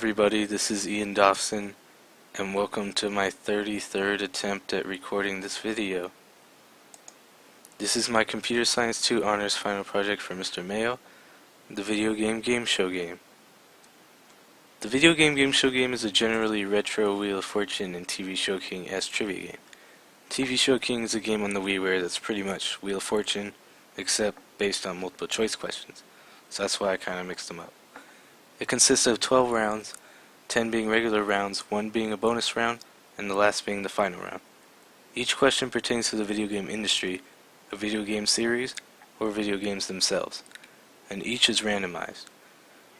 everybody, this is Ian Dawson, and welcome to my 33rd attempt at recording this video. This is my Computer Science 2 Honors Final Project for Mr. Mayo, the video game show game. The video game show game is a generally retro Wheel of Fortune and TV Show King-esque trivia game. TV Show King is a game on the WiiWare that's pretty much Wheel of Fortune, except based on multiple choice questions, so that's why I kind of mixed them up. It consists of 12 rounds, 10 being regular rounds, 1 being a bonus round, and the last being the final round. Each question pertains to the video game industry, a video game series, or video games themselves, and each is randomized.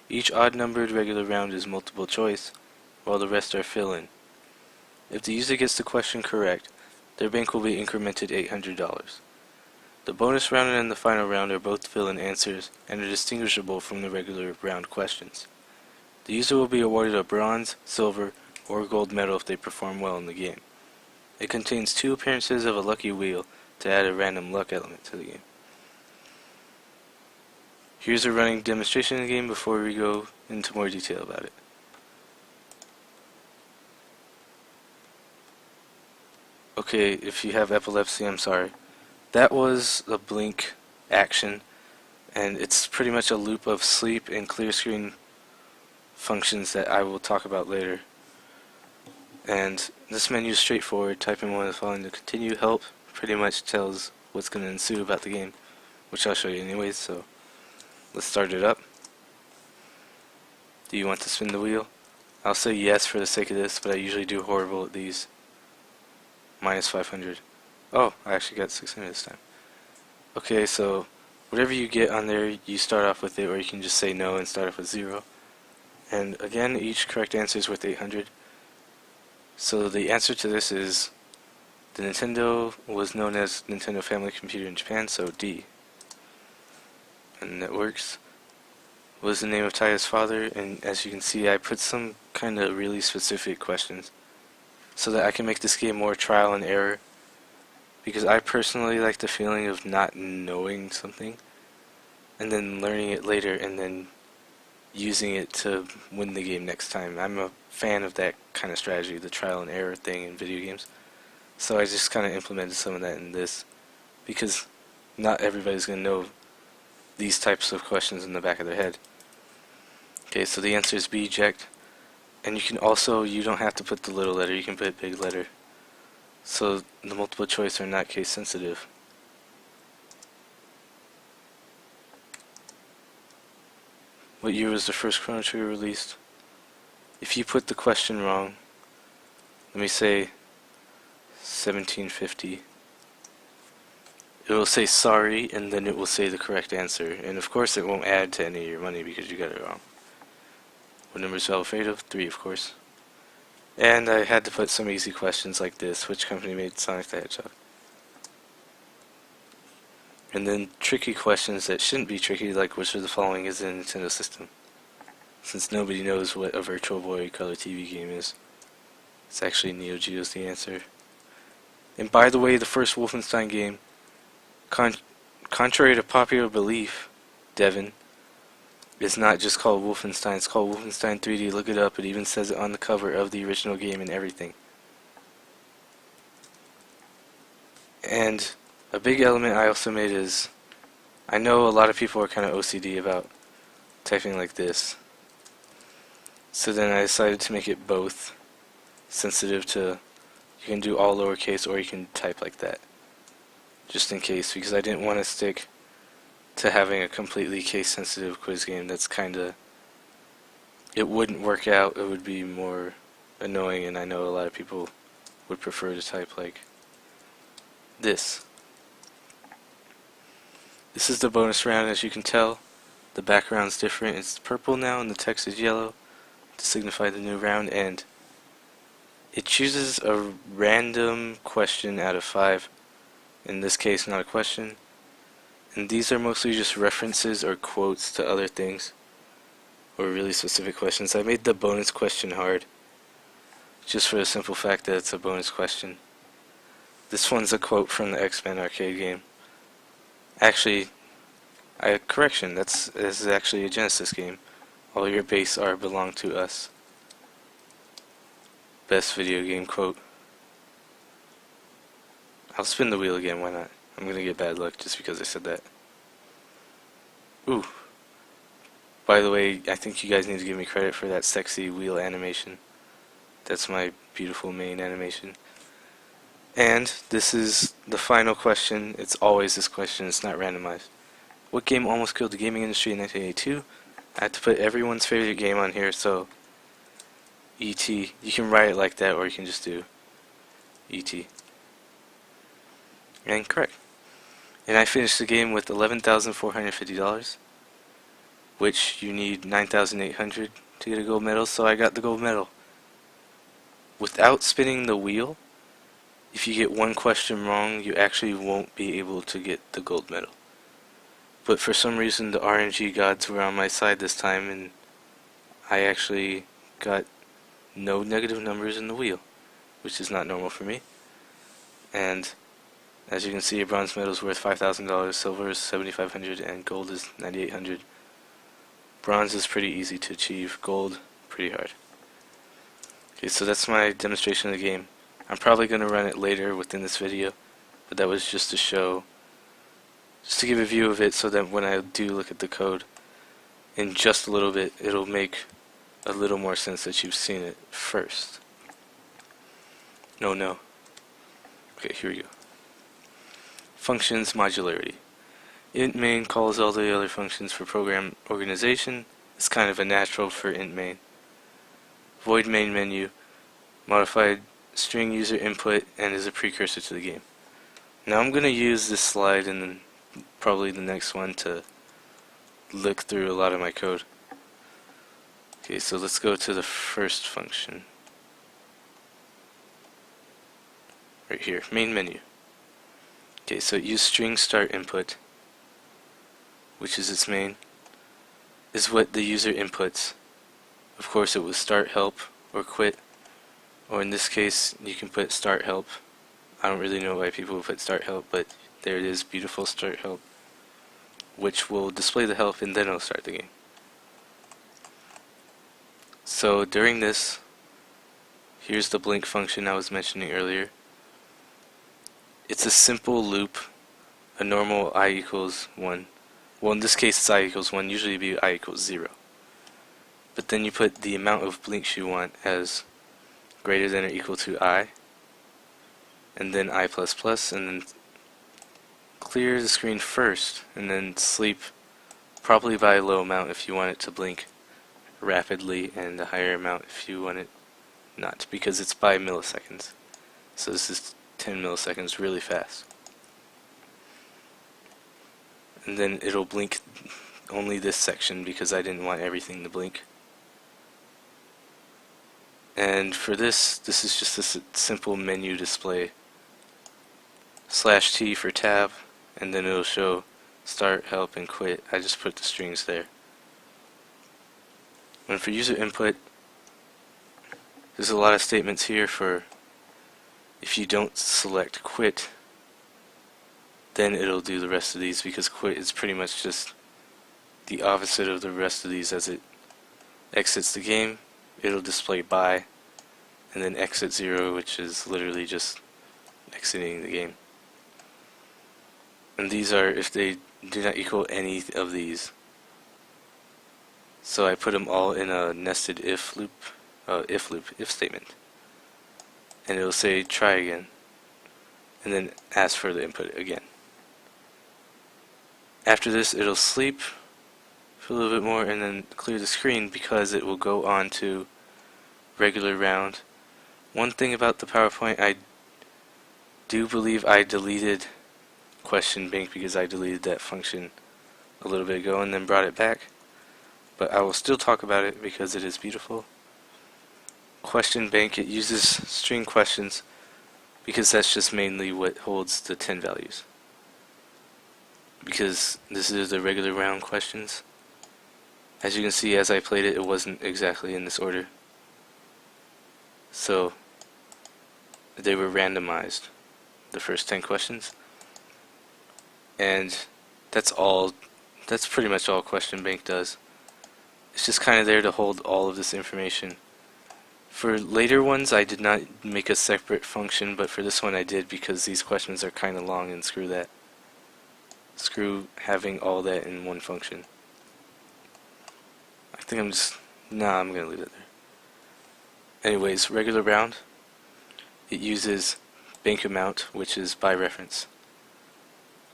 Each odd-numbered regular round is multiple choice, while the rest are fill-in. If the user gets the question correct, their bank will be incremented $800. The bonus round and the final round are both fill-in answers and are distinguishable from the regular round questions. The user will be awarded a bronze, silver, or gold medal if they perform well in the game. It contains 2 appearances of a lucky wheel to add a random luck element to the game. Here's a running demonstration of the game before we go into more detail about it. Okay, if you have epilepsy, I'm sorry. That was a blink action, and it's pretty much a loop of sleep and clear screen functions that I will talk about later. And this menu is straightforward. Type in one of the following to continue. Help pretty much tells what's going to ensue about the game, which I'll show you anyways, so let's start it up. Do you want to spin the wheel? I'll say yes for the sake of this, but I usually do horrible at these. Minus 500. Oh, I actually got 600 this time. Okay, so whatever you get on there, you start off with it, or you can just say no and start off with 0. And again, each correct answer is worth 800. So the answer to this is, the Nintendo was known as Nintendo Family Computer in Japan, so D. And that works. What was the name of Taya's father? And as you can see, I put some kind of really specific questions so that I can make this game more trial and error. Because I personally like the feeling of not knowing something and then learning it later and then using it to win the game next time. I'm a fan of that kind of strategy, the trial and error thing in video games. So I just kind of implemented some of that in this because not everybody's going to know these types of questions in the back of their head. Okay, so the answer is B, eject. And you can also, you don't have to put the little letter, you can put big letter. So the multiple choice are not case sensitive. What year was the first Chrono Trigger released? If you put the question wrong, let me say 1750, it will say sorry and then it will say the correct answer. And of course it won't add to any of your money because you got it wrong. What number is Alfredo? 3, of course. And I had to put some easy questions like this. Which company made Sonic the Hedgehog? And then tricky questions that shouldn't be tricky, like which of the following is in a Nintendo system? Since nobody knows what a Virtual Boy color TV game is. It's actually Neo Geo's the answer. And by the way, the first Wolfenstein game, contrary to popular belief, Devin, it's not just called Wolfenstein, it's called Wolfenstein 3D. Look it up, it even says it on the cover of the original game and everything. And a big element I also made is, I know a lot of people are kind of OCD about typing like this. So then I decided to make it both sensitive to, you can do all lowercase or you can type like that. Just in case, because I didn't want to stick to having a completely case-sensitive quiz game that's kinda, it wouldn't work out, it would be more annoying, and I know a lot of people would prefer to type like this. This is the bonus round. As you can tell, the background's different. It's purple now and the text is yellow to signify the new round, and it chooses a random question out of 5, in this case not a question. And these are mostly just references or quotes to other things, or really specific questions. I made the bonus question hard, just for the simple fact that it's a bonus question. This one's a quote from the X-Men arcade game. Actually, correction, this is actually a Genesis game. All your base are belong to us. best video game quote. I'll spin the wheel again, why not? I'm gonna get bad luck just because I said that. Ooh. By the way, I think you guys need to give me credit for that sexy wheel animation. That's my beautiful main animation. And this is the final question. It's always this question, it's not randomized. What game almost killed the gaming industry in 1982? I had to put everyone's favorite game on here, so E.T. You can write it like that, or you can just do E.T. And correct. And I finished the game with $11,450, which you need 9,800 to get a gold medal, so I got the gold medal. Without spinning the wheel, if you get one question wrong, you actually won't be able to get the gold medal. But for some reason, the RNG gods were on my side this time, and I actually got no negative numbers in the wheel, which is not normal for me. And as you can see, a bronze medal is worth $5,000, silver is $7,500, and gold is $9,800. Bronze is pretty easy to achieve, gold pretty hard. Okay, so that's my demonstration of the game. I'm probably going to run it later within this video, but that was just to show, just to give a view of it, so that when I do look at the code in just a little bit, it'll make a little more sense that you've seen it first. No. Okay, here we go. Functions modularity. Int main calls all the other functions for program organization. It's kind of a natural for int main. Void main menu, modified string user input, and is a precursor to the game. Now I'm going to use this slide and then probably the next one to look through a lot of my code. Okay, so let's go to the first function. Right here, main menu. Okay, so use string start input, which is its main, is what the user inputs. Of course it was start help or quit, or in this case you can put start help. I don't really know why people would put start help, but there it is, beautiful start help, which will display the help and then it'll start the game. So during this, here's the blink function I was mentioning earlier. It's a simple loop, a normal I equals 1. Well, in this case it's I equals 1, usually it'd be I equals 0. But then you put the amount of blinks you want as greater than or equal to I, and then I++, and then clear the screen first, and then sleep probably by a low amount if you want it to blink rapidly, and a higher amount if you want it not, because it's by milliseconds. So this is 10 milliseconds, really fast. And then it'll blink only this section because I didn't want everything to blink. And for this is just a simple menu display. /T for tab, and then it'll show start, help, and quit. I just put the strings there. And for user input, there's a lot of statements here for if you don't select quit, then it'll do the rest of these, because quit is pretty much just the opposite of the rest of these. As it exits the game, it'll display bye, and then exit 0, which is literally just exiting the game. And these are if they do not equal any of these. So I put them all in a nested if statement. And it'll say try again, and then ask for the input again. After this, it'll sleep for a little bit more and then clear the screen, because it will go on to regular round. One thing about the PowerPoint, I do believe I deleted question bank, because I deleted that function a little bit ago and then brought it back. But I will still talk about it because it is beautiful. Question bank, it uses string questions because that's just mainly what holds the 10 values. Because this is the regular round questions. As you can see, as I played it, it wasn't exactly in this order. So they were randomized, the first 10 questions. And that's pretty much all question bank does. It's just kind of there to hold all of this information For later ones I did not make a separate function, but for this one I did because these questions are kind of long, and screw that. Screw having all that in one function. I think I'm gonna leave it there. Anyways, regular round, it uses bank amount, which is by reference,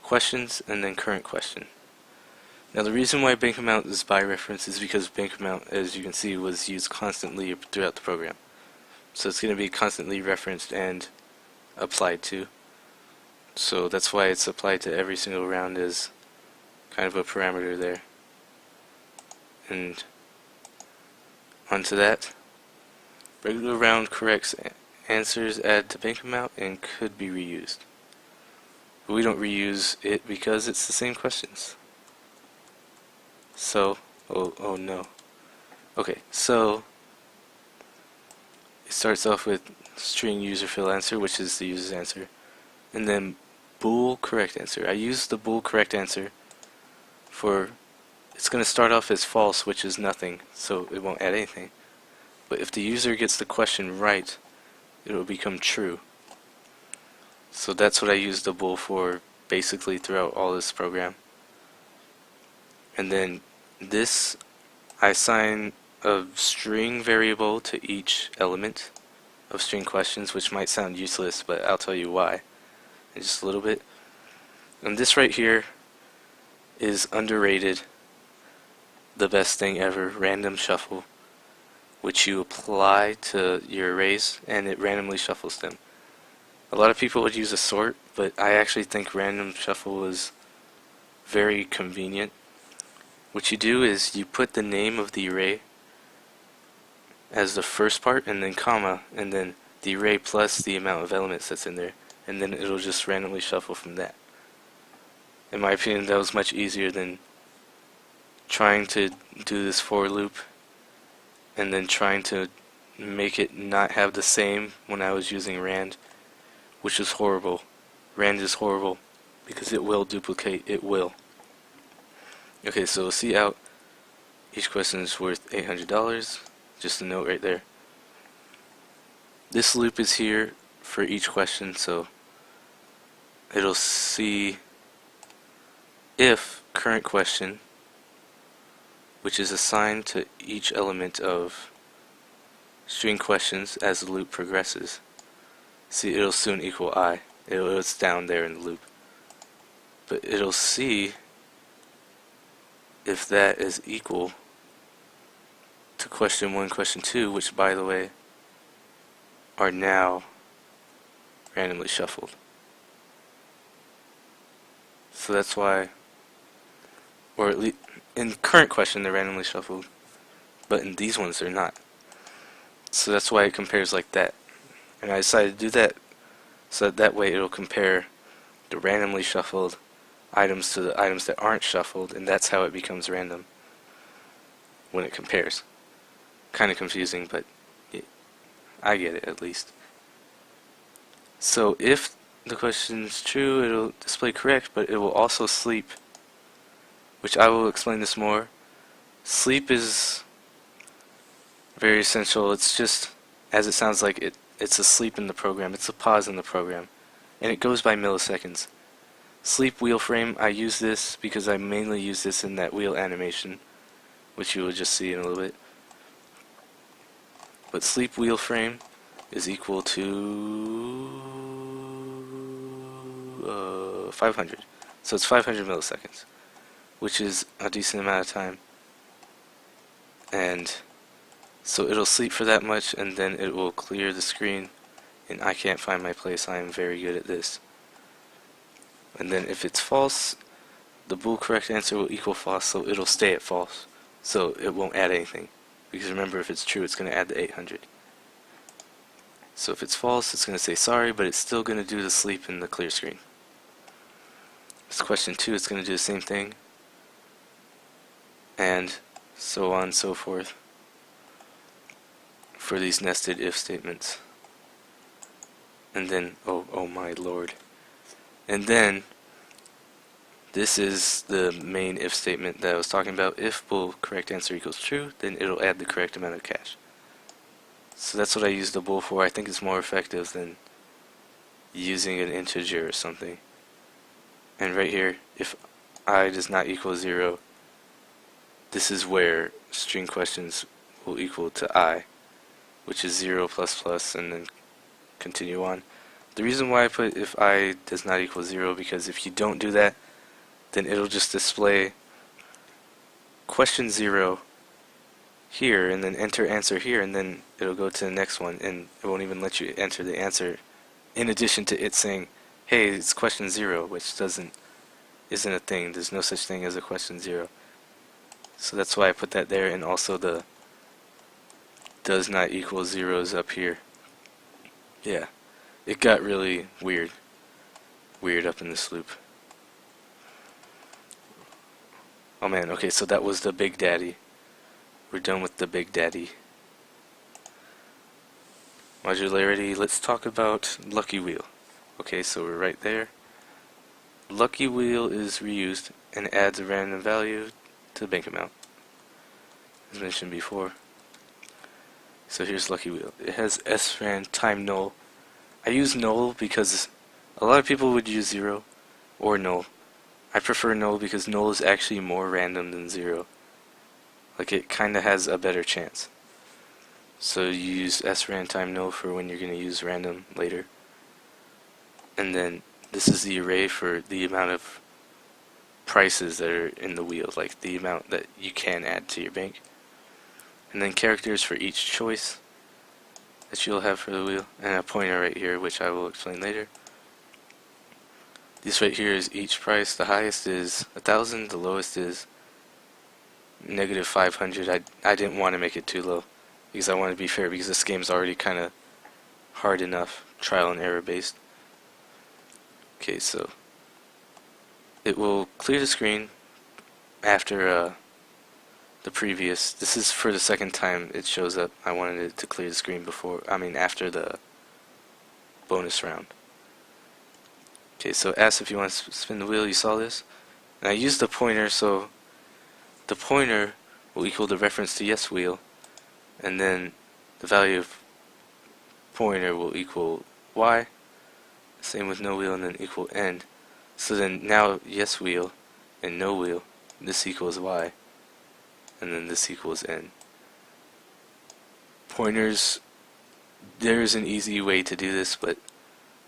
questions, and then current question. Now the reason why bank amount is by reference is because bank amount, as you can see, was used constantly throughout the program. So it's going to be constantly referenced and applied to. So that's why it's applied to every single round as kind of a parameter there. And onto that, regular round corrects answers add to bank amount and could be reused. But we don't reuse it because it's the same questions. So, oh no. Okay, so it starts off with string user fill answer, which is the user's answer, and then bool correct answer. I use the bool correct answer for, it's going to start off as false, which is nothing, so it won't add anything. But if the user gets the question right, it will become true. So that's what I use the bool for basically throughout all this program. And then this, I assign a string variable to each element of string questions, which might sound useless, but I'll tell you why in just a little bit. And this right here is underrated, the best thing ever, random shuffle, which you apply to your arrays and it randomly shuffles them. A lot of people would use a sort, but I actually think random shuffle is very convenient. What you do is you put the name of the array as the first part, and then comma, and then the array plus the amount of elements that's in there, and then it'll just randomly shuffle from that. In my opinion, that was much easier than trying to do this for loop and then trying to make it not have the same when I was using rand, which is horrible. Rand is horrible because it will duplicate, it will. Okay, so see out, each question is worth $800, just a note right there. This loop is here for each question, so it'll see if current question, which is assigned to each element of string questions as the loop progresses. See, it'll soon equal I. It's down there in the loop. But it'll see if that is equal to question 1, question 2, which by the way are now randomly shuffled. So that's why, or at least in current question they're randomly shuffled, but in these ones they're not. So that's why it compares like that. And I decided to do that so that way it'll compare the randomly shuffled items to the items that aren't shuffled, and that's how it becomes random when it compares. Kind of confusing, but I get it at least. So if the question is true, it'll display correct, but it will also sleep, which I will explain this more. Sleep is very essential. It's just, as it sounds like, it's a sleep in the program. It's a pause in the program, and it goes by milliseconds. Sleep wheel frame, I use this because I mainly use this in that wheel animation, which you will just see in a little bit. But sleep wheel frame is equal to 500. So it's 500 milliseconds, which is a decent amount of time. And so it'll sleep for that much, and then it will clear the screen, and I can't find my place. I am very good at this. And then if it's false, the bool correct answer will equal false, so it'll stay at false. So it won't add anything. Because remember, if it's true, it's going to add the 800. So if it's false, it's going to say sorry, but it's still going to do the sleep in the clear screen. This question 2, it's going to do the same thing. And so on and so forth for these nested if statements. And then, oh my lord. And then, this is the main if statement that I was talking about. If bool correct answer equals true, then it'll add the correct amount of cash. So that's what I use the bool for. I think it's more effective than using an integer or something. And right here, if I does not equal 0, this is where string questions will equal to I, which is 0 plus plus, and then continue on. The reason why I put if I does not equal 0, because if you don't do that, then it'll just display question 0 here, and then enter answer here, and then it'll go to the next one, and it won't even let you enter the answer, in addition to it saying, hey, it's question 0, which isn't a thing. There's no such thing as a question 0. So that's why I put that there, and also the does not equal 0 is up here. Yeah, it got really weird up in this loop. Oh man, okay, so that was the Big Daddy. We're done with the Big Daddy. Modularity, let's talk about Lucky Wheel. Okay, so we're right there. Lucky Wheel is reused and adds a random value to the bank amount, as mentioned before. So here's Lucky Wheel. It has sran time null. I use null because a lot of people would use 0 or null. I prefer null because null is actually more random than 0. Like, it kinda has a better chance. So you use sran time null for when you're gonna use random later. And then this is the array for the amount of prices that are in the wheel, like the amount that you can add to your bank. And then characters for each choice that you'll have for the wheel, and a pointer right here, which I will explain later. This right here is each price. The highest is 1,000, the lowest is negative 500. I didn't want to make it too low because I want to be fair, because this game's already kind of hard enough, trial and error based. Okay, so it will clear the screen after the previous. This is for the second time it shows up. I wanted it to clear the screen after the bonus round. Okay, so ask if you want to spin the wheel. You saw this. And I used the pointer, so the pointer will equal the reference to yes wheel, and then the value of pointer will equal y. Same with no wheel, and then equal end. So then now yes wheel and no wheel, this equals y, and then this equals n. Pointers, there's an easy way to do this, but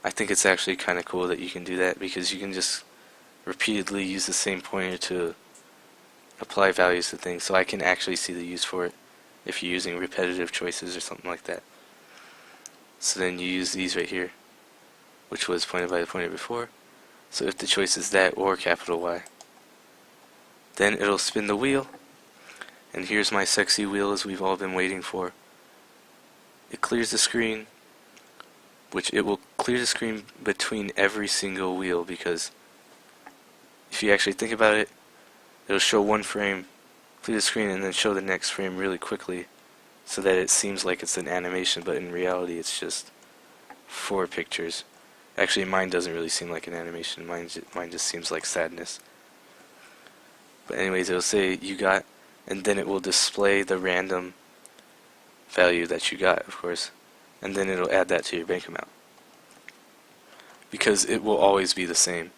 I think it's actually kind of cool that you can do that, because you can just repeatedly use the same pointer to apply values to things. So I can actually see the use for it if you're using repetitive choices or something like that. So then you use these right here, which was pointed by the pointer before. So if the choice is that or capital Y, then it'll spin the wheel, and here's my sexy wheel as we've all been waiting for. It clears the screen, which it will clear the screen between every single wheel, because if you actually think about it, it'll show one frame, clear the screen, and then show the next frame really quickly, so that it seems like it's an animation, but in reality it's just 4 pictures. Actually, mine doesn't really seem like an animation. Mine just seems like sadness. But anyways, it'll say you got, and then it will display the random value that you got, of course, and then it'll add that to your bank amount, because it will always be the same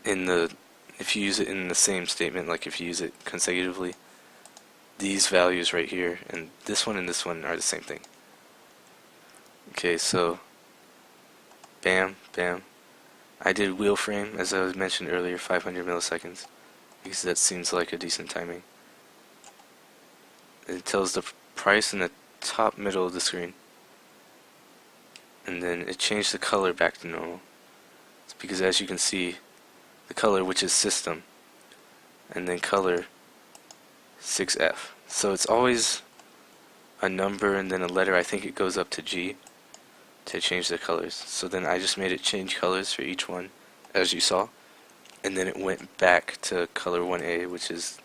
if you use it in the same statement. Like if you use it consecutively, these values right here and this one are the same thing. Okay, so bam, bam. I did wheel frame, as I was mentioned earlier, 500 milliseconds, because that seems like a decent timing. It tells the price in the top middle of the screen, and then it changed the color back to normal. It's because, as you can see, the color, which is system, and then color 6F. So it's always a number and then a letter. I think it goes up to G to change the colors. So then I just made it change colors for each one, as you saw, and then it went back to color 1A, which is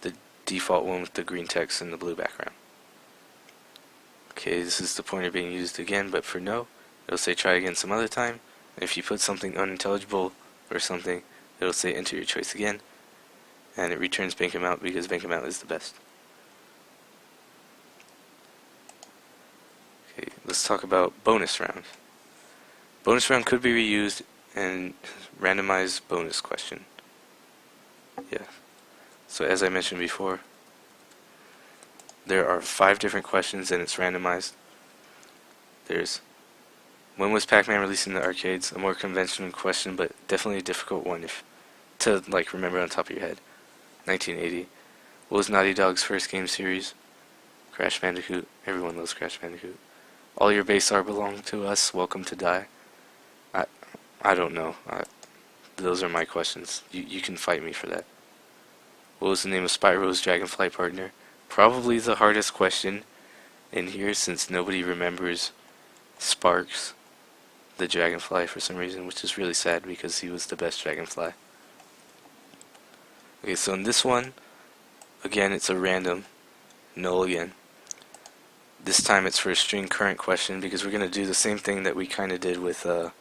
the default one with the green text and the blue background. Okay, this is the pointer being used again, but for no, it'll say try again some other time. If you put something unintelligible or something, it'll say enter your choice again, and it returns bank amount because bank amount is the best. let's talk about bonus round. Bonus round could be reused and randomized bonus question. Yeah. So as I mentioned before, there are 5 different questions and it's randomized. There's, when was Pac-Man released in the arcades? A more conventional question, but definitely a difficult one to remember on top of your head. 1980. What was Naughty Dog's first game series? Crash Bandicoot. Everyone loves Crash Bandicoot. All your base are belong to us. Welcome to die. I don't know. Those are my questions. You can fight me for that. What was the name of Spyro's Dragonfly partner? Probably the hardest question in here, since nobody remembers Sparks, the Dragonfly, for some reason, which is really sad because he was the best Dragonfly. Okay, so in this one, again, it's a random null again. This time it's for a string current question, because we're going to do the same thing that we kind of did with the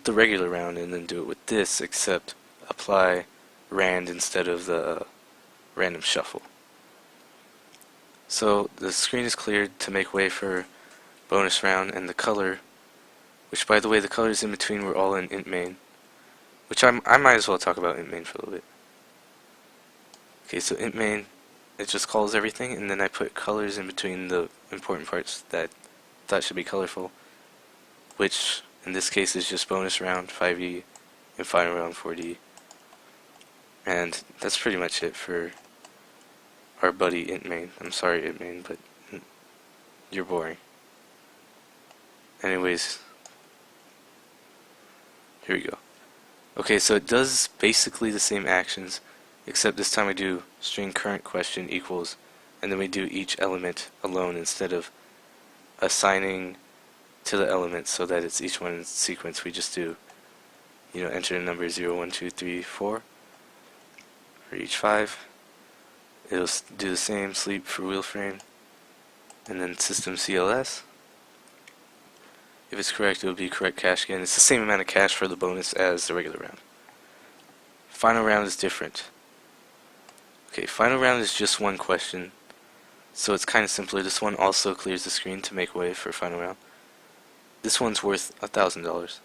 regular round, and then do it with this, except apply rand instead of the random shuffle. So the screen is cleared to make way for bonus round, and the color, which by the way the colors in between were all in int main, which I might as well talk about int main for a little bit. Okay, so int main, it just calls everything, and then I put colors in between the important parts that I thought should be colorful, which in this case is just bonus round 5e and final round 4d. And that's pretty much it for our buddy int main. I'm sorry int main, but you're boring. Anyways, here we go. Okay, so it does basically the same actions, except this time we do string current question equals, and then we do each element alone instead of assigning to the elements so that it's each one in sequence. We just do, enter the number 0, 1, 2, 3, 4 for each 5. It'll do the same, sleep for wheel frame, and then system CLS. If it's correct, it'll be correct cache again. It's the same amount of cache for the bonus as the regular round. Final round is different. Okay, final round is just one question, so it's kind of simpler. This one also clears the screen to make way for final round. This one's worth $1,000.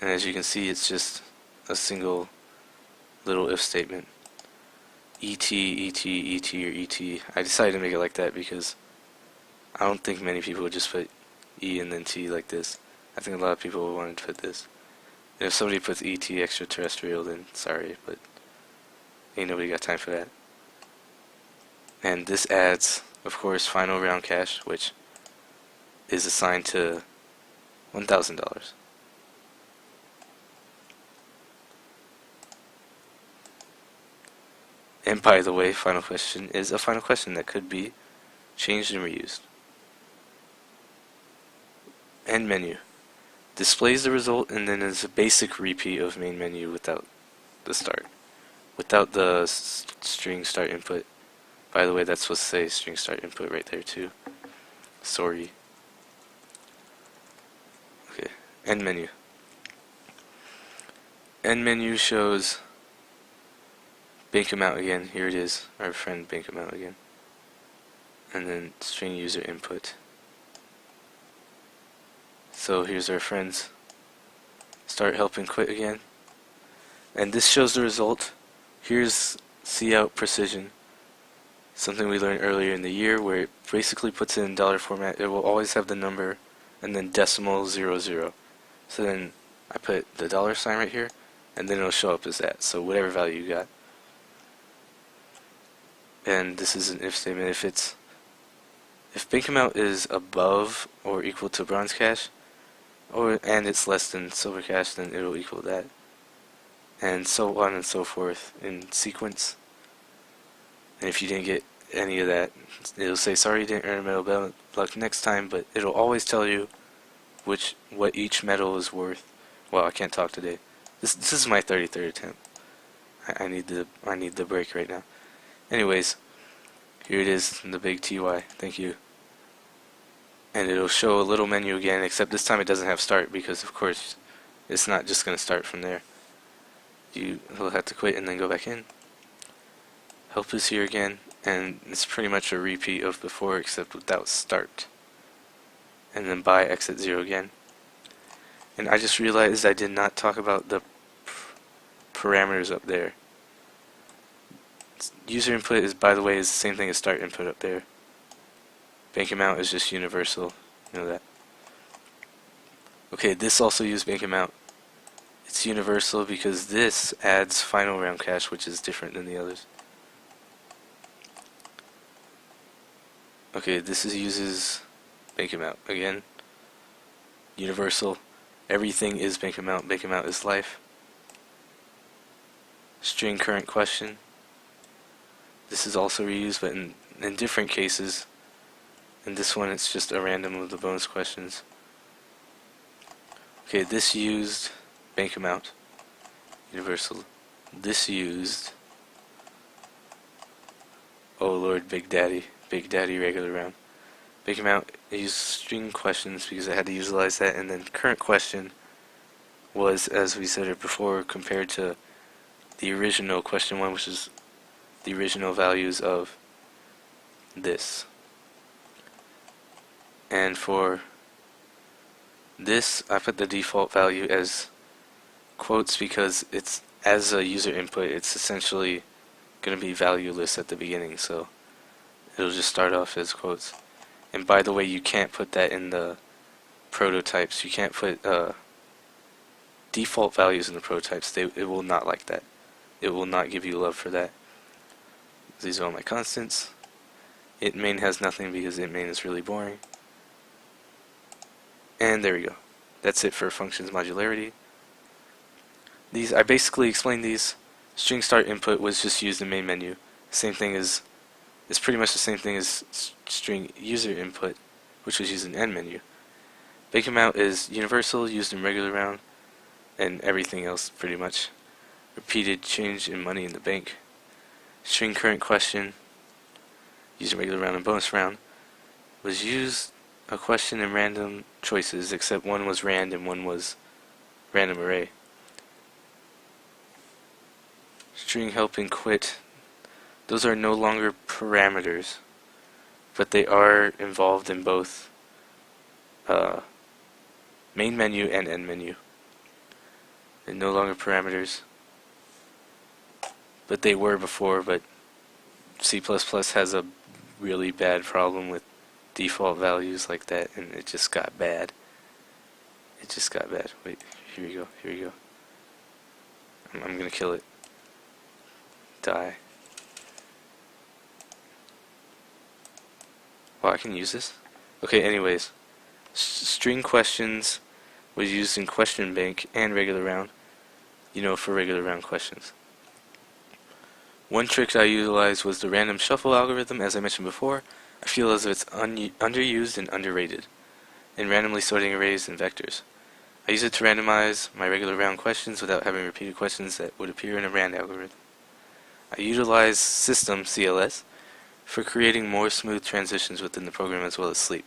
And as you can see, it's just a single little if statement. ET, ET, ET, or ET. I decided to make it like that because I don't think many people would just put E and then T like this. I think a lot of people would want to put this. And if somebody puts ET extraterrestrial, then sorry, but ain't nobody got time for that. And this adds, of course, final round cache, which is assigned to $1,000. And by the way, final question is a final question that could be changed and reused. End menu displays the result, and then is a basic repeat of main menu without the start, without the string start input. By the way, that's supposed to say string start input right there too. Sorry. Okay, end menu. End menu shows bank amount again. Here it is, our friend bank amount again. And then string user input. So here's our friends. Start help and quit again. And this shows the result. Here's cout precision. Something we learned earlier in the year, where it basically puts it in dollar format. It will always have the number and then decimal 00. So then I put the dollar sign right here, and then it'll show up as that. So whatever value you got. And this is an if statement. If bank amount is above or equal to bronze cash, and it's less than silver cash, then it'll equal that. And so on and so forth in sequence. And if you didn't get any of that, it'll say sorry you didn't earn a medal luck next time, but it'll always tell you what each medal is worth. Well, I can't talk today. This is my 33rd attempt. I need the break right now. Anyways, here it is, the big TY. Thank you. And it'll show a little menu again, except this time it doesn't have start, because of course it's not just going to start from there. You'll have to quit and then go back in. Help is here again, and it's pretty much a repeat of before except without start. and then by exit 0 again. And I just realized I did not talk about the parameters up there. User input is, by the way, is the same thing as start input up there. Bank amount is just universal, you know that. Okay, this also uses bank amount. It's universal because this adds final round cash, which is different than the others. Okay, this uses bank amount again. Universal. Everything is bank amount. Bank amount is life. String current question. This is also reused, but in different cases. In this one, it's just a random of the bonus questions. Okay, this used bank amount. Universal. This used, oh Lord, Big Daddy. Big Daddy regular round. Bank amount, I used string questions because I had to utilize that, and then current question was, as we said it before, compared to the original question 1, which is the original values of this. And for this, I put the default value as quotes because it's, as a user input, it's essentially going to be valueless at the beginning, so it'll just start off as quotes. And by the way, you can't put that in the prototypes. You can't put default values in the prototypes. It will not like that. It will not give you love for that. These are all my constants. Int main has nothing because int main is really boring. And there we go. That's it for functions modularity. These, I basically explained these. String start input was just used in main menu. Same thing as, it's pretty much the same thing as string user input, which was used in end menu. Bank amount is universal, used in regular round, and everything else pretty much. Repeated change in money in the bank. String current question, used in regular round and bonus round, was used a question in random choices, except one was rand and one was random array. String help and quit, those are no longer parameters, but they are involved in both main menu and end menu. They're no longer parameters, but they were before. But C++ has a really bad problem with default values like that, and it just got bad. It just got bad. Wait, here we go, here we go. I'm gonna kill it. Die. Wow, I can use this? Okay, anyways. String questions was used in question bank and regular round. You know, for regular round questions. One trick I utilized was the random shuffle algorithm, as I mentioned before. I feel as if it's underused and underrated in randomly sorting arrays and vectors. I use it to randomize my regular round questions without having repeated questions that would appear in a rand algorithm. I utilize system CLS for creating more smooth transitions within the program as well as sleep.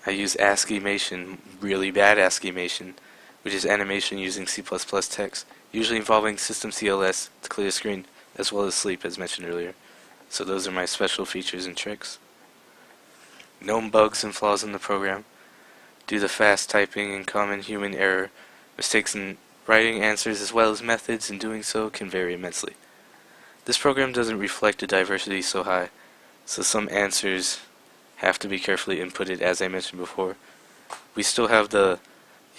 I use ASCII-mation, really bad ASCII-mation, which is animation using C++ text, usually involving system CLS to clear the screen as well as sleep, as mentioned earlier. So those are my special features and tricks. Known bugs and flaws in the program. Due to fast typing and common human error, mistakes in writing answers as well as methods in doing so can vary immensely. This program doesn't reflect a diversity so high, so some answers have to be carefully inputted, as I mentioned before. We still have the,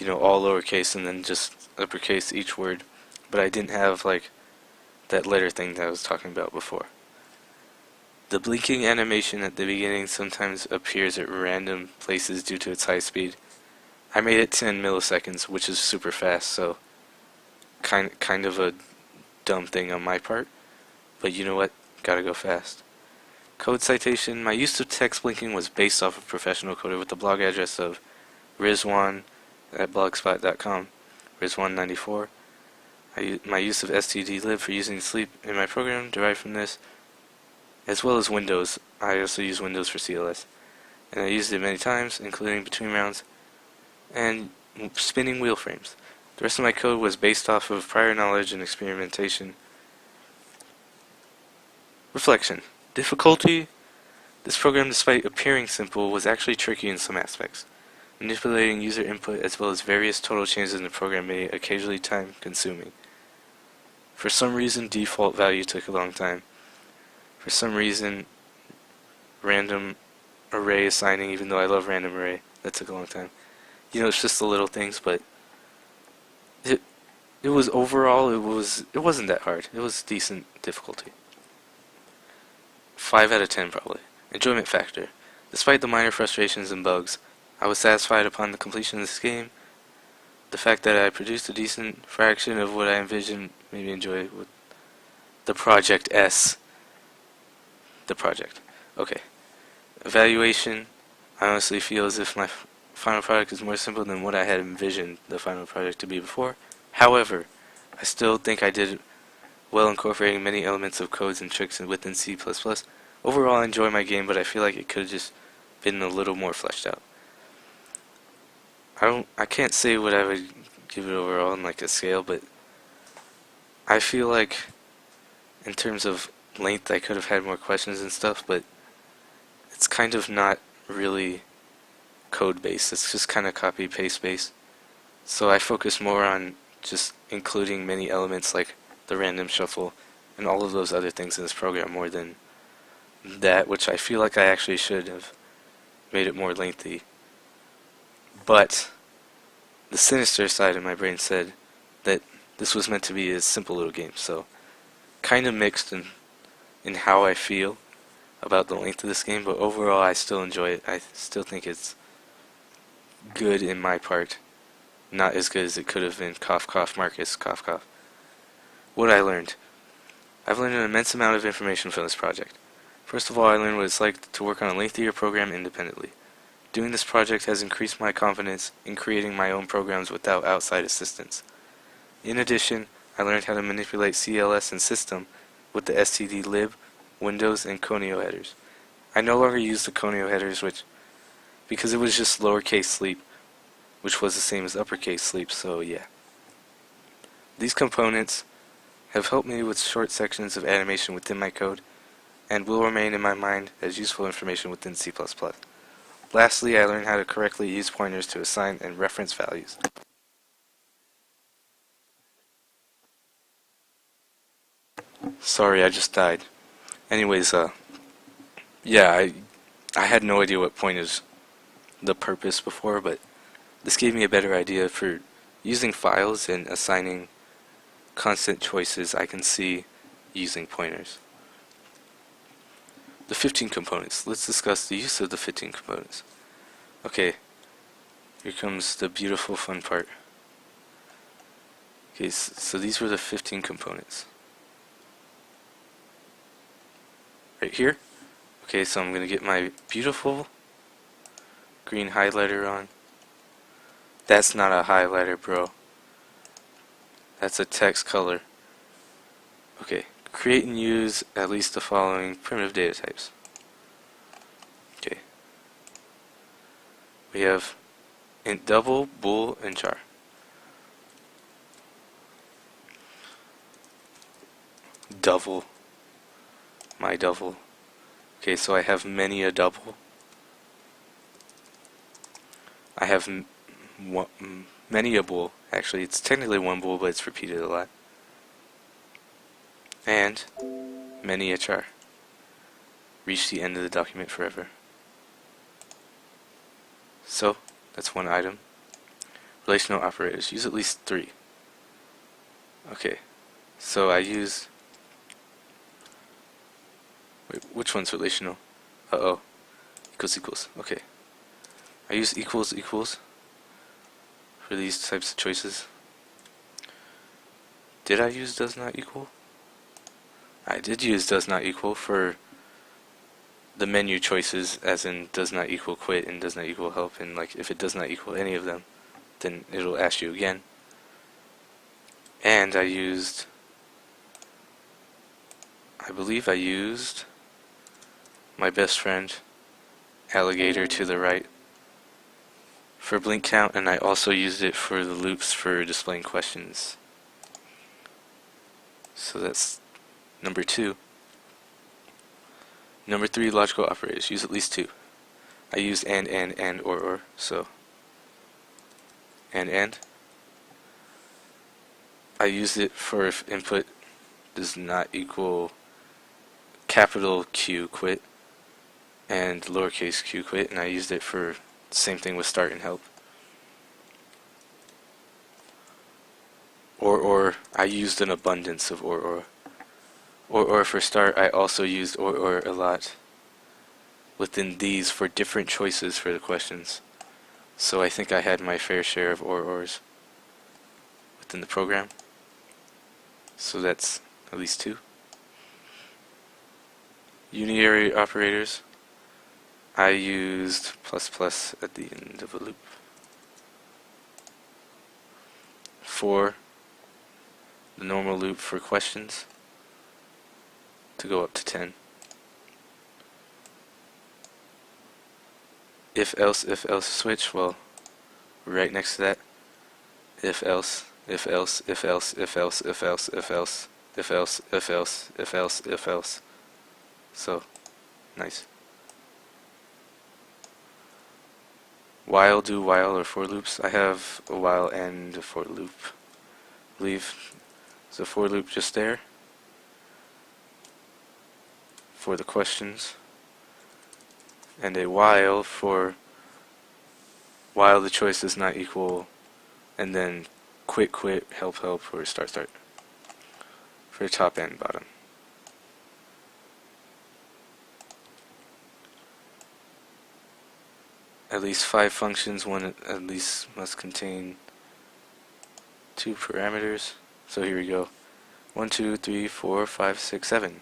all lowercase and then just uppercase each word, but I didn't have like that letter thing that I was talking about before. The blinking animation at the beginning sometimes appears at random places due to its high speed. I made it 10 milliseconds, which is super fast, so kind of a dumb thing on my part, but you know what, gotta go fast. Code citation, my use of text blinking was based off of Professional Coder with the blog address of rizwan@blogspot.com, rizwan94. My use of stdlib for using sleep in my program derived from this, as well as Windows. I also use Windows for CLS, and I used it many times, including between rounds and spinning wheel frames. The rest of my code was based off of prior knowledge and experimentation. Reflection. Difficulty. This program, despite appearing simple, was actually tricky in some aspects. Manipulating user input as well as various total changes in the program made it occasionally time-consuming. For some reason, default value took a long time. For some reason, random array assigning, even though I love random array, that took a long time. You know, it's just the little things, but it was overall, it wasn't that hard. It was decent difficulty. 5 out of 10 probably. Enjoyment factor. Despite the minor frustrations and bugs, I was satisfied upon the completion of this game. The fact that I produced a decent fraction of what I envisioned made me enjoy with the Project S. The project. Okay. Evaluation. I honestly feel as if my final product is more simple than what I had envisioned the final project to be before. However, I still think I did well incorporating many elements of codes and tricks within C++. Overall, I enjoy my game, but I feel like it could have just been a little more fleshed out. I can't say what I would give it overall in like a scale, but I feel like in terms of length I could have had more questions and stuff, but it's kind of not really code based. It's just kind of copy paste based. So I focus more on just including many elements like the random shuffle and all of those other things in this program more than that, which I feel like I actually should have made it more lengthy. But the sinister side of my brain said that this was meant to be a simple little game, so kind of mixed in how I feel about the length of this game, but overall I still enjoy it. I still think it's good in my part. Not as good as it could have been. Cough, cough, Marcus, cough, cough. What I learned. I've learned an immense amount of information from this project. First of all, I learned what it's like to work on a lengthier program independently. Doing this project has increased my confidence in creating my own programs without outside assistance. In addition, I learned how to manipulate CLS and system with the std lib, Windows, and Conio headers. I no longer use the Conio headers because it was just lowercase sleep, which was the same as uppercase sleep, so yeah. These components have helped me with short sections of animation within my code, and will remain in my mind as useful information within C++. Lastly, I learned how to correctly use pointers to assign and reference values. Sorry, I just died. Anyways, yeah, I had no idea what pointers the purpose before, but this gave me a better idea for using files and assigning constant choices I can see using pointers. The 15 components. Let's discuss the use of the 15 components. Okay, here comes the beautiful fun part. Okay, so these were the 15 components. Right here. Okay, so I'm going to get my beautiful green highlighter on. That's not a highlighter, bro. That's a text color. Okay, create and use at least the following primitive data types. Okay. We have int double, bool, and char. Double. My double. Okay, so I have many a double. I have many a bool. Actually, it's technically one bool, but it's repeated a lot. And many a char. Reach the end of the document forever. So, that's one item. Relational operators. Use at least 3. Okay, so I use... Wait, which one's relational? Uh-oh. Equals equals. Okay. I use equals equals for these types of choices. Did I use does not equal? I did use does not equal for the menu choices, as in does not equal quit and does not equal help, and like if it does not equal any of them, then it'll ask you again. And I believe I used my best friend alligator to the right for blink count, and I also used it for the loops for displaying questions. So that's number 2. Number 3, logical operators. Use at least 2. I used and, or, so and. I used it for if input does not equal capital Q quit and lowercase q quit, and I used it for the same thing with start and help. Or I used an abundance of or. Or for start, I also used or a lot within these for different choices for the questions. So I think I had my fair share of ors within the program. So that's at least 2. Unitary operators, I used plus at the end of a loop. 4, the normal loop for questions, to go up to 10. If else switch, well, right next to that. If else. So, nice. While, do while or for loops. I have a while and a for loop. Leave. There's a for loop just there for the questions, and a while for while the choice does not equal, and then quit, help, or start for top and bottom. At least 5 functions, one at least must contain 2 parameters. So here we go. 1, 2, 3, 4, 5, 6, 7.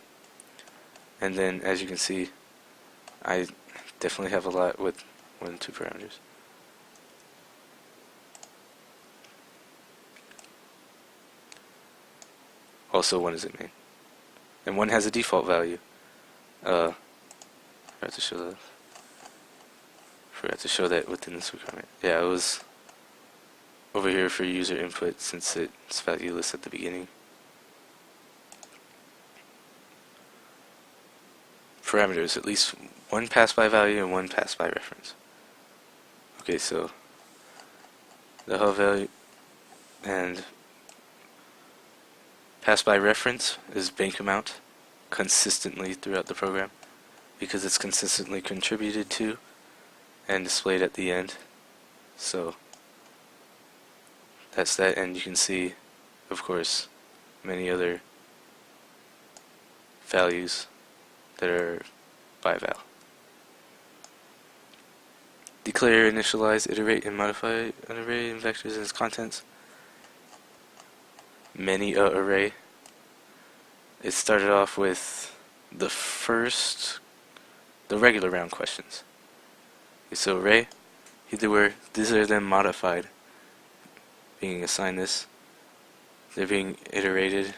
And then, as you can see, I definitely have a lot with 1 and 2 parameters. Also, 1 is in main. And 1 has a default value. I have to show that. Forgot to show that within this requirement. Yeah, it was over here for user input since it's valueless at the beginning. Parameters, at least 1 pass by value and 1 pass by reference. Okay, so the hub value and pass by reference is bank amount consistently throughout the program because it's consistently contributed to and displayed at the end. So that's that, and you can see, of course, many other values that are by val. Declare, initialize, iterate, and modify an array in vectors and its contents. Many a array. It started off with the regular round questions. So array, these are then modified, being assigned this. They're being iterated,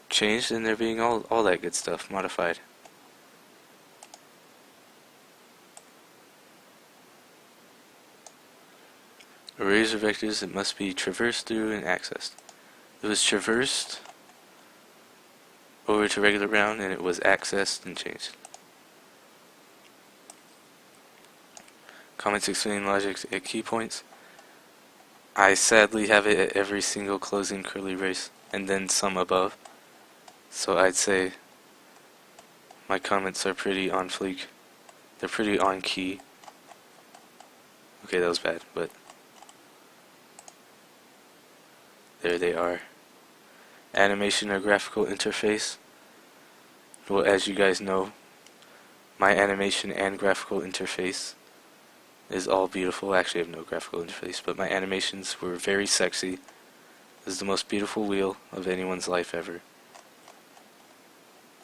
changed, and they're being all that good stuff modified. Arrays or vectors that must be traversed through and accessed. It was traversed over to regular round, and it was accessed and changed. Comments explaining logic at key points. I sadly have it at every single closing curly brace, and then some above. So I'd say my comments are pretty on fleek. They're pretty on key. Okay, that was bad, but there they are. Animation or graphical interface. Well, as you guys know, my animation and graphical interface is all beautiful. Actually, I have no graphical interface, but my animations were very sexy. This is the most beautiful wheel of anyone's life ever.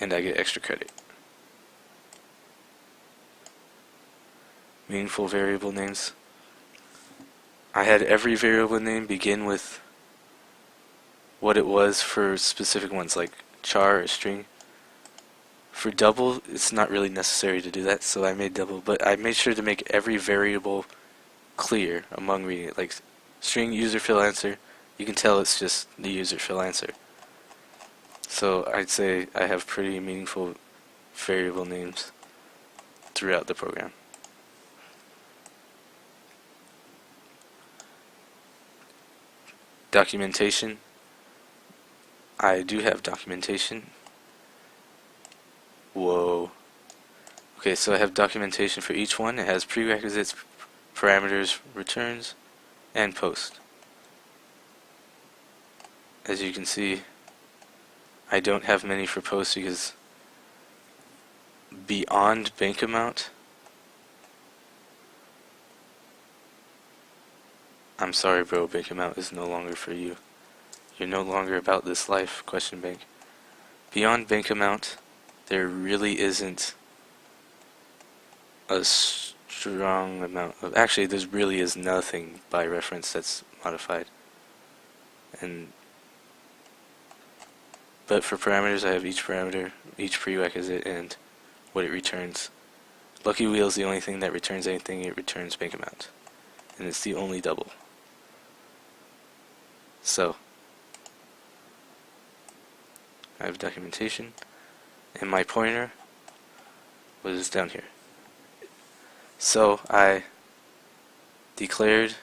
And I get extra credit. Meaningful variable names. I had every variable name begin with what it was for specific ones, like char or string. For double, it's not really necessary to do that, so I made double, but I made sure to make every variable clear among reading it. Like string user fill answer, you can tell it's just the user fill answer. So I'd say I have pretty meaningful variable names throughout the program. Documentation. I do have documentation. Whoa. Okay, so I have documentation for each one. It has prerequisites, parameters, returns, and post. As you can see, I don't have many for post because beyond bank amount, I'm sorry bro, bank amount is no longer for you. You're no longer about this life, question bank. Beyond bank amount, there really isn't a strong amount of, actually there really is nothing by reference that's modified. But for parameters, I have each parameter, each prerequisite, and what it returns. Lucky Wheel is the only thing that returns anything. It returns bank amount, and it's the only double. So I have documentation, and my pointer was down here. So I declared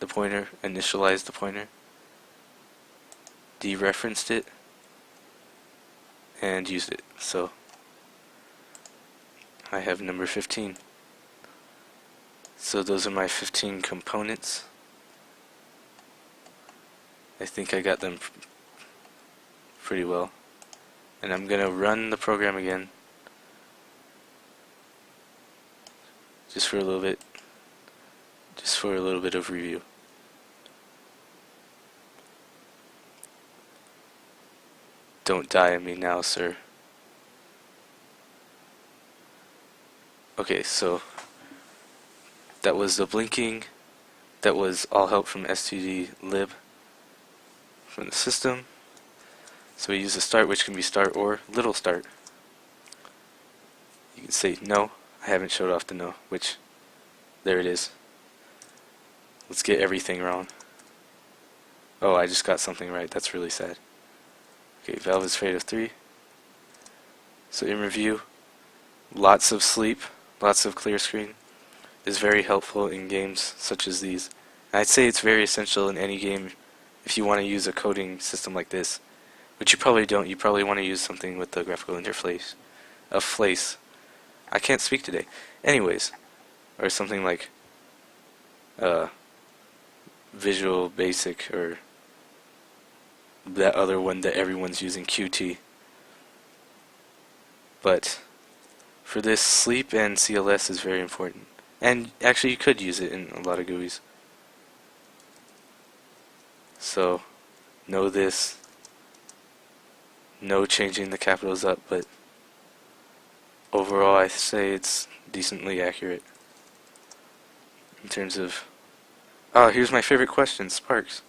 the pointer, initialized the pointer, dereferenced it, and used it. So I have number 15. So those are my 15 components. I think I got them pretty well. And I'm gonna run the program again, just for a little bit of review. Don't die on me now, sir. Okay, so that was the blinking. That was all help from stdlib from the system. So we use the start, which can be start or little start. You can say no. I haven't showed off the no, which there it is. Let's get everything wrong. Oh, I just got something right. That's really sad. Okay, valve is afraid of 3. So in review, lots of sleep, lots of clear screen is very helpful in games such as these. And I'd say it's very essential in any game if you want to use a coding system like this, which you probably don't. You probably want to use something with the graphical interface of Flace. I can't speak today. Anyways, or something like Visual Basic, or that other one that everyone's using, Qt. But for this, sleep and CLS is very important. And actually you could use it in a lot of GUIs. So, know this. No changing the capitals up, but overall I say it's decently accurate. In terms of... Oh, here's my favorite question, Sparks.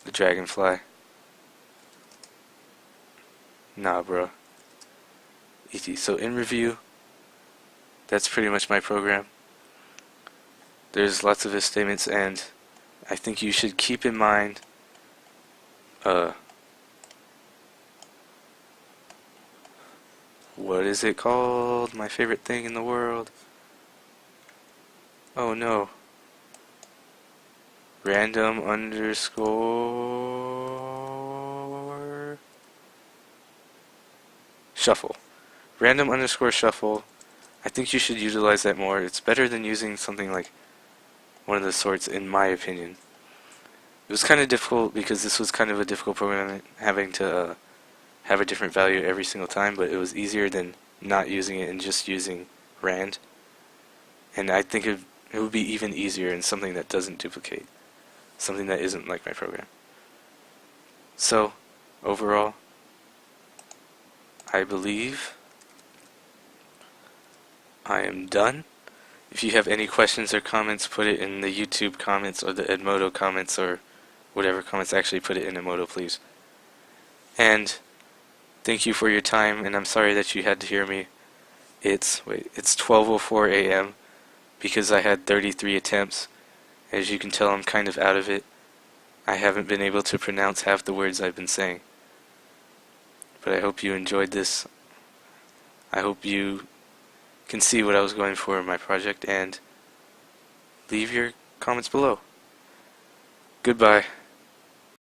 The Dragonfly. Nah, bro. ET. So in review, that's pretty much my program. There's lots of if statements, and I think you should keep in mind what is it called? My favorite thing in the world. Oh no. Random underscore shuffle. Random underscore shuffle. I think you should utilize that more. It's better than using something like one of the sorts, in my opinion. It was kind of difficult because this was kind of a difficult program, having to have a different value every single time, but it was easier than not using it and just using rand. And I think it would be even easier in something that doesn't duplicate, something that isn't like my program. So, overall, I believe I am done. If you have any questions or comments, put it in the YouTube comments or the Edmodo comments or whatever comments. Actually, put it in Edmodo, please. And thank you for your time, and I'm sorry that you had to hear me. It's 12:04 a.m. because I had 33 attempts. As you can tell, I'm kind of out of it. I haven't been able to pronounce half the words I've been saying. but I hope you enjoyed this. I hope you can see what I was going for in my project, and leave your comments below. Goodbye.